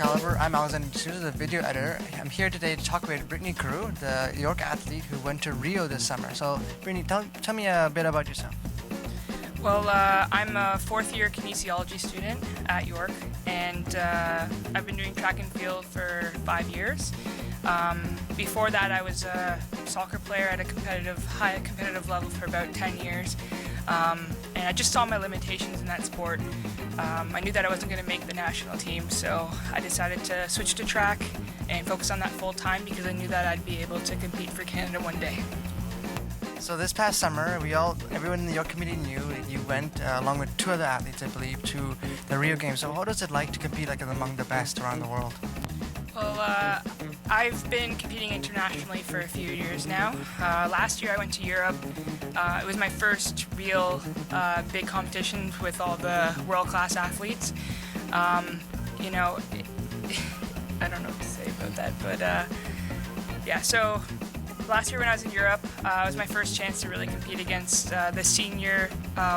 Caliber. I'm Alexander D'Souza, the video editor. I'm here today to talk with Brittany Carew, the York athlete who went to Rio this summer. So, Brittany, tell me a bit about yourself. Well, I'm a fourth-year kinesiology student at York, and I've been doing track and field for 5 years. Before that, I was a soccer player at a high competitive level for about 10 years, and I just saw my limitations in that sport. I knew that I wasn't going to make the national team, so I decided to switch to track and focus on that full-time because I knew that I'd be able to compete for Canada one day. So this past summer, everyone in the York community knew that you went, along with two other athletes, I believe, to the Rio Games. So how does it like to compete among the best around the world? Well, I've been competing internationally for a few years now. Last year I went to Europe. It was my first real big competition with all the world-class athletes. I don't know what to say about that, but yeah, so last year when I was in Europe, it was my first chance to really compete against the senior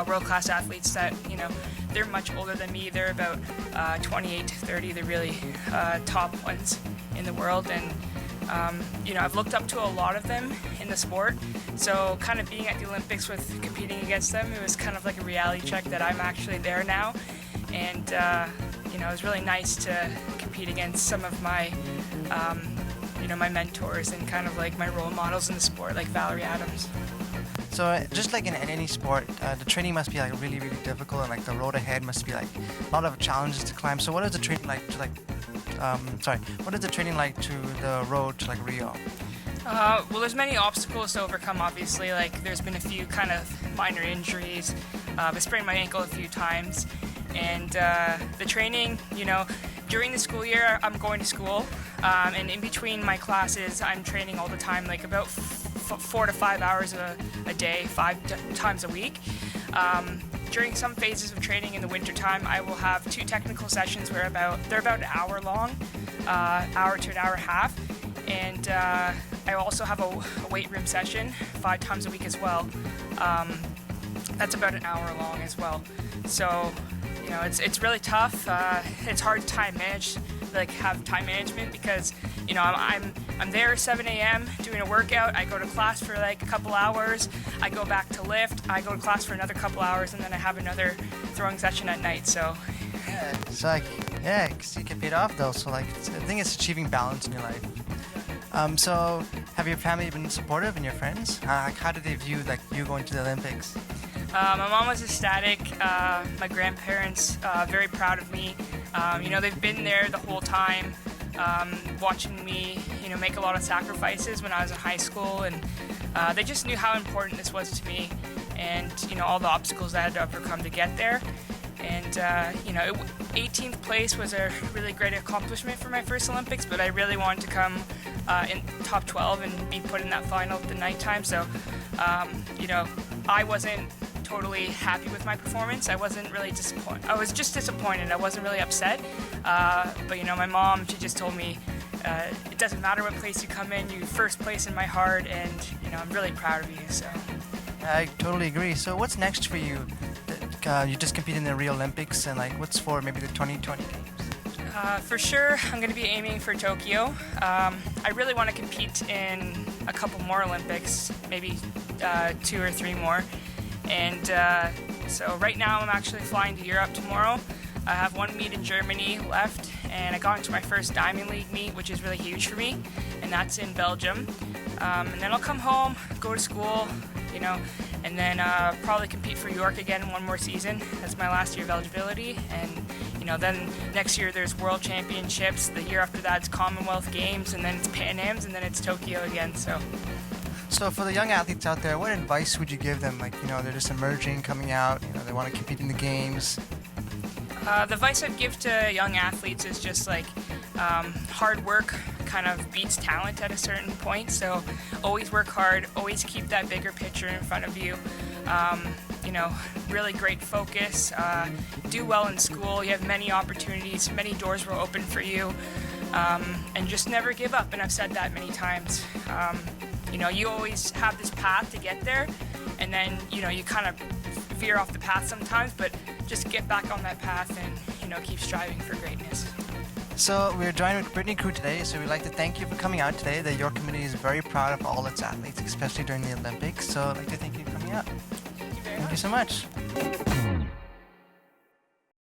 world-class athletes that, they're much older than me. They're about 28 to 30. They're really top ones in the world. And, I've looked up to a lot of them in the sport. So kind of being at the Olympics with competing against them, it was kind of like a reality check that I'm actually there now. And, it was really nice to compete against some of my my mentors and kind of like my role models in the sport, like Valerie Adams. So just like in any sport, the training must be really, really difficult, and the road ahead must be a lot of challenges to climb. So what is the training like to what is the training like to the road to Rio? Well, there's many obstacles to overcome, obviously. There's been a few kind of minor injuries. I sprained my ankle a few times. And the training, during the school year, I'm going to school. And in between my classes, I'm training all the time, about 4 to 5 hours a day, 5 times a week. During some phases of training in the wintertime, I will have 2 technical sessions where they're about an hour long, hour to an hour and a half. And I also have a weight room session 5 times a week as well. That's about an hour long as well. So, it's really tough. It's hard to have time management because, I'm there at 7 a.m. doing a workout. I go to class for a couple hours. I go back to lift. I go to class for another couple hours, and then I have another throwing session at night. So, yeah, it's you can pay it off though. So I think it's achieving balance in your life. So have your family been supportive and your friends? How do they view you going to the Olympics? My mom was ecstatic. My grandparents very proud of me. They've been there the whole time, watching me, make a lot of sacrifices when I was in high school, and they just knew how important this was to me, and all the obstacles I had to overcome to get there. And 18th place was a really great accomplishment for my first Olympics, but I really wanted to come in top 12 and be put in that final at the nighttime. So, I wasn't totally happy with my performance. I wasn't really disappointed. I was just disappointed. I wasn't really upset. But my mom, she just told me, it doesn't matter what place you come in, you first place in my heart, and I'm really proud of you. So I totally agree. So what's next for you? You just competed in the Rio Olympics, and what's for maybe the 2020 games? For sure, I'm going to be aiming for Tokyo. I really want to compete in a couple more Olympics, maybe 2 or 3 more. And so right now I'm actually flying to Europe tomorrow. I have 1 meet in Germany left, and I got into my first Diamond League meet, which is really huge for me, and that's in Belgium. And then I'll come home, go to school, and then probably compete for York again in 1 more season. That's my last year of eligibility, and then next year there's World Championships. The year after that it's Commonwealth Games, and then it's Pan Ams, and then it's Tokyo again. So for the young athletes out there, what advice would you give them? They're just emerging, coming out, they want to compete in the games. The advice I'd give to young athletes is just hard work kind of beats talent at a certain point. So always work hard, always keep that bigger picture in front of you. Really great focus. Do well in school. You have many opportunities, many doors will open for you. And just never give up. And I've said that many times. You always have this path to get there, and then, you kind of veer off the path sometimes, but just get back on that path and, keep striving for greatness. So we're joined with Brittany Crew today. So we'd like to thank you for coming out today. The York community is very proud of all its athletes, especially during the Olympics. So I'd like to thank you for coming out. Thank you very Thank much. you so much.